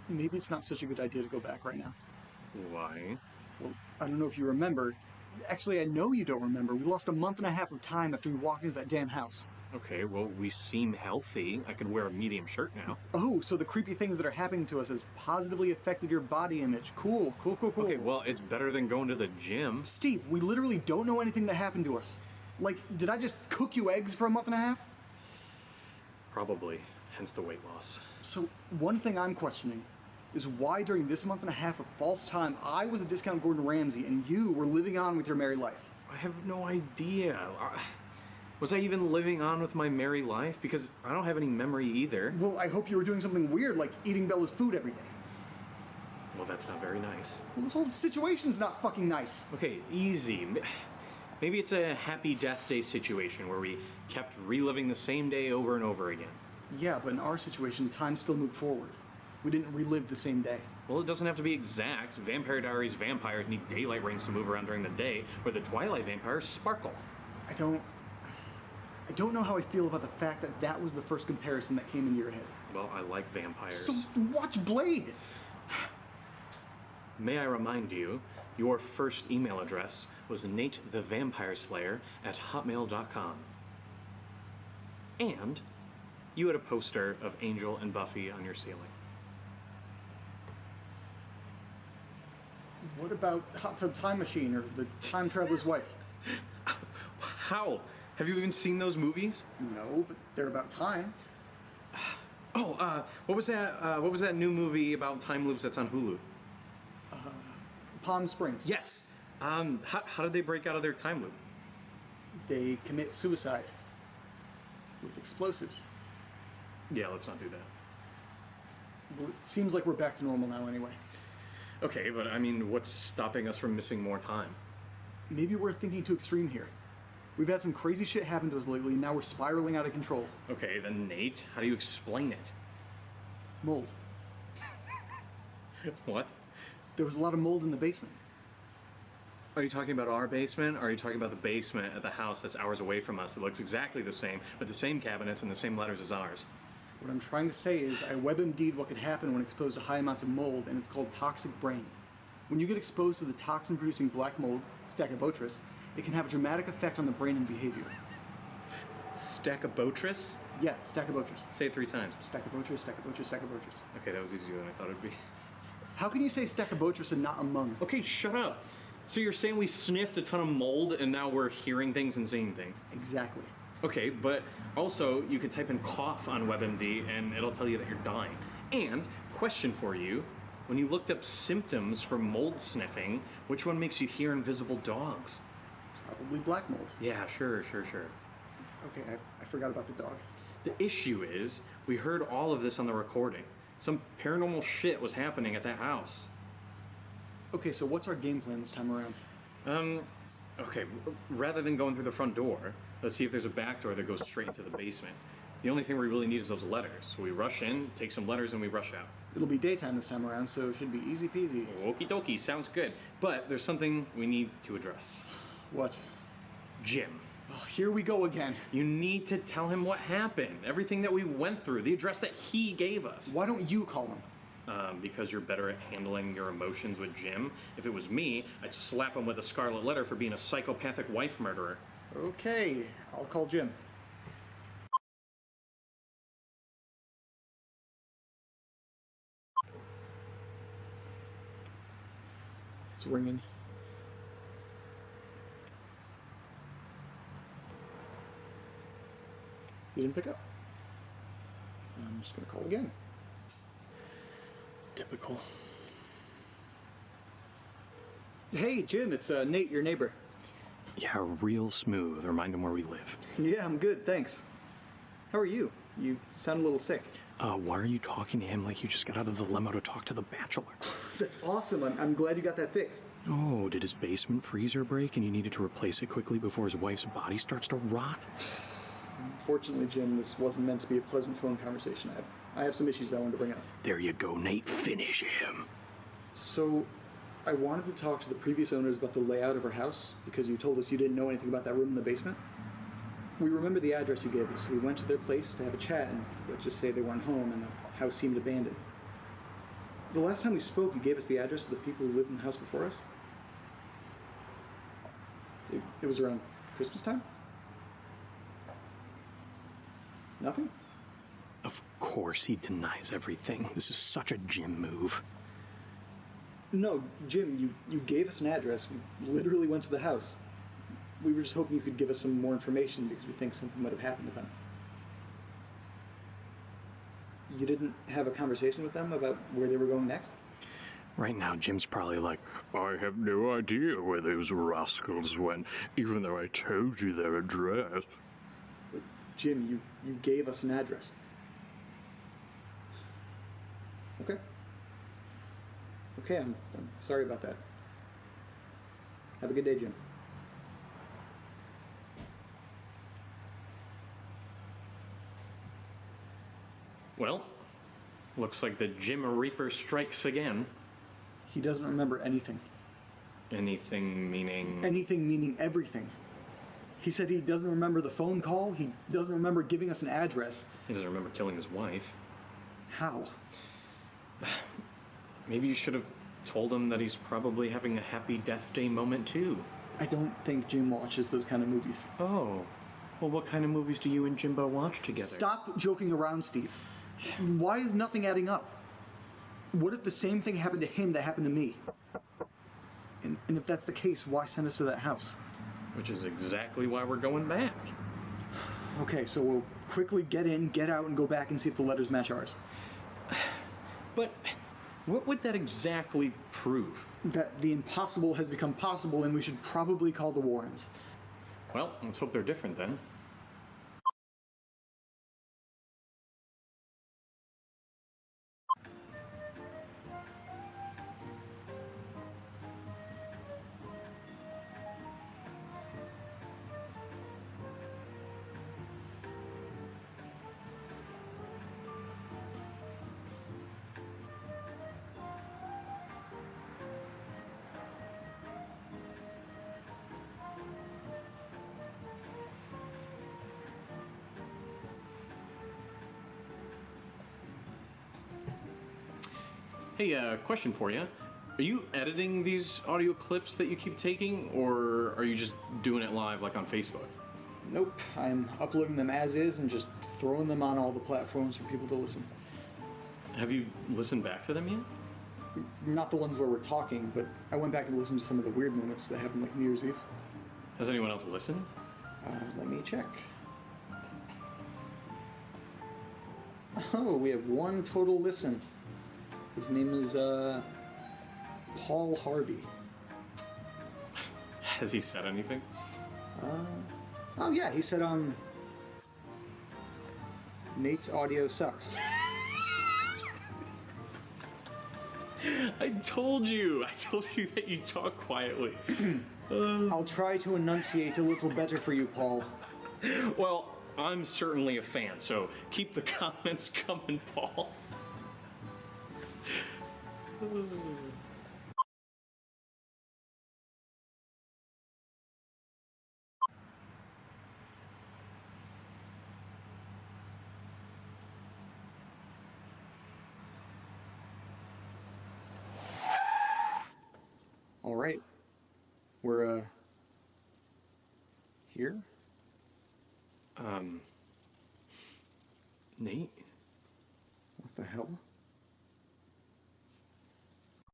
maybe it's not such a good idea to go back right now. Why? Well, I don't know if you remember. Actually, I know you don't remember. We lost a month and a half of time after we walked into that damn house. Okay, well, we seem healthy. I could wear a medium shirt now. Oh, so the creepy things that are happening to us has positively affected your body image. Cool. Okay, well, it's better than going to the gym. Steve, we literally don't know anything that happened to us. Like, did I just cook you eggs for a month and a half? Probably, hence the weight loss. So, one thing I'm questioning is why during this month and a half of false time, I was a discount Gordon Ramsay and you were living on with your merry life. I have no idea. Was I even living on with my merry life? Because I don't have any memory either. Well, I hope you were doing something weird like eating Bella's food every day. Well, that's not very nice. Well, this whole situation's not fucking nice. Okay, easy. Maybe it's a happy death day situation where we kept reliving the same day over and over again. Yeah, but in our situation, time still moved forward. We didn't relive the same day. Well, it doesn't have to be exact. Vampire Diaries vampires need daylight rings to move around during the day, where the Twilight vampires sparkle. I don't know how I feel about the fact that that was the first comparison that came into your head. Well, I like vampires. So watch Blade! May I remind you, your first email address was natethevampireslayer@hotmail.com. And you had a poster of Angel and Buffy on your ceiling. What about Hot Tub Time Machine or The Time Traveler's Wife? How? Have you even seen those movies? No, but they're about time. Oh, what was that? What was that new movie about time loops that's on Hulu? Palm Springs. Yes. How did they break out of their time loop? They commit suicide with explosives. Yeah, let's not do that. Well, it seems like we're back to normal now anyway. Okay, but I mean, what's stopping us from missing more time? Maybe we're thinking too extreme here. We've had some crazy shit happen to us lately, and now we're spiraling out of control. Okay, then Nate, how do you explain it? Mold. What? There was a lot of mold in the basement. Are you talking about our basement, or are you talking about the basement at the house that's hours away from us that looks exactly the same, with the same cabinets and the same letters as ours? What I'm trying to say is I WebMD'd what could happen when exposed to high amounts of mold, and it's called toxic brain. When you get exposed to the toxin-producing black mold, Stachybotrys, it can have a dramatic effect on the brain and behavior. Stachybotrys? Yeah, Stachybotrys. Say it 3 times. Stachybotrys, Stachybotrys, Stachybotrys. Okay, that was easier than I thought it'd be. How can you say Stachybotrys and not among? Okay, shut up. So you're saying we sniffed a ton of mold and now we're hearing things and seeing things? Exactly. Okay, but also you could type in cough on WebMD and it'll tell you that you're dying. And, question for you, when you looked up symptoms for mold sniffing, which one makes you hear invisible dogs? Probably black mold. Yeah, sure. Okay, I forgot about the dog. The issue is, we heard all of this on the recording. Some paranormal shit was happening at that house. Okay, so what's our game plan this time around? Okay, rather than going through the front door, let's see if there's a back door that goes straight into the basement. The only thing we really need is those letters. So we rush in, take some letters, and we rush out. It'll be daytime this time around, so it should be easy peasy. Okie dokie, sounds good. But there's something we need to address. What? Jim. Oh, here we go again. You need to tell him what happened. Everything that we went through. The address that he gave us. Why don't you call him? Because you're better at handling your emotions with Jim. If it was me, I'd slap him with a scarlet letter for being a psychopathic wife murderer. Okay, I'll call Jim. It's ringing. He didn't pick up. I'm just gonna call again. Typical. Hey, Jim, it's Nate, your neighbor. Yeah, real smooth. Remind him where we live. Yeah, I'm good, thanks. How are you? You sound a little sick. Why are you talking to him like you just got out of the limo to talk to the bachelor? That's awesome. I'm glad you got that fixed. Oh, did his basement freezer break and you needed to replace it quickly before his wife's body starts to rot? Unfortunately, Jim, this wasn't meant to be a pleasant phone conversation. I have some issues I wanted to bring up. There you go, Nate. Finish him. So, I wanted to talk to the previous owners about the layout of our house, because you told us you didn't know anything about that room in the basement. We remember the address you gave us, so we went to their place to have a chat, and let's just say they weren't home and the house seemed abandoned. The last time we spoke, you gave us the address of the people who lived in the house before us. It was around Christmas time? Nothing? Of course he denies everything. This is such a Jim move. No, Jim, you gave us an address. We literally went to the house. We were just hoping you could give us some more information because we think something might have happened to them. You didn't have a conversation with them about where they were going next? Right now, Jim's probably like, I have no idea where those rascals went, even though I told you their address. But Jim, you gave us an address. Okay. Okay, I'm sorry about that. Have a good day, Jim. Well, looks like the Jim Reaper strikes again. He doesn't remember anything. Anything meaning? Anything meaning everything. He said he doesn't remember the phone call. He doesn't remember giving us an address. He doesn't remember killing his wife. How? Maybe you should have told him that he's probably having a happy death day moment too. I don't think Jim watches those kind of movies. Oh. Well, what kind of movies do you and Jimbo watch together? Stop joking around, Steve. Why is nothing adding up? What if the same thing happened to him that happened to me? And if that's the case, why send us to that house? Which is exactly why we're going back. Okay, so we'll quickly get in, get out, and go back and see if the letters match ours. But what would that exactly prove? That the impossible has become possible and we should probably call the Warrens. Well, let's hope they're different then. Hey, question for you. Are you editing these audio clips that you keep taking, or are you just doing it live like on Facebook? Nope, I'm uploading them as is and just throwing them on all the platforms for people to listen. Have you listened back to them yet? Not the ones where we're talking, but I went back and listened to some of the weird moments that happened like New Year's Eve. Has anyone else listened? Let me check. Oh, we have one total listen. His name is, Paul Harvey. Has he said anything? Oh yeah, he said, Nate's audio sucks. I told you that you talk quietly. I'll try to enunciate a little better for you, Paul. Well, I'm certainly a fan, so keep the comments coming, Paul. All right. We're, here? Nate? What the hell?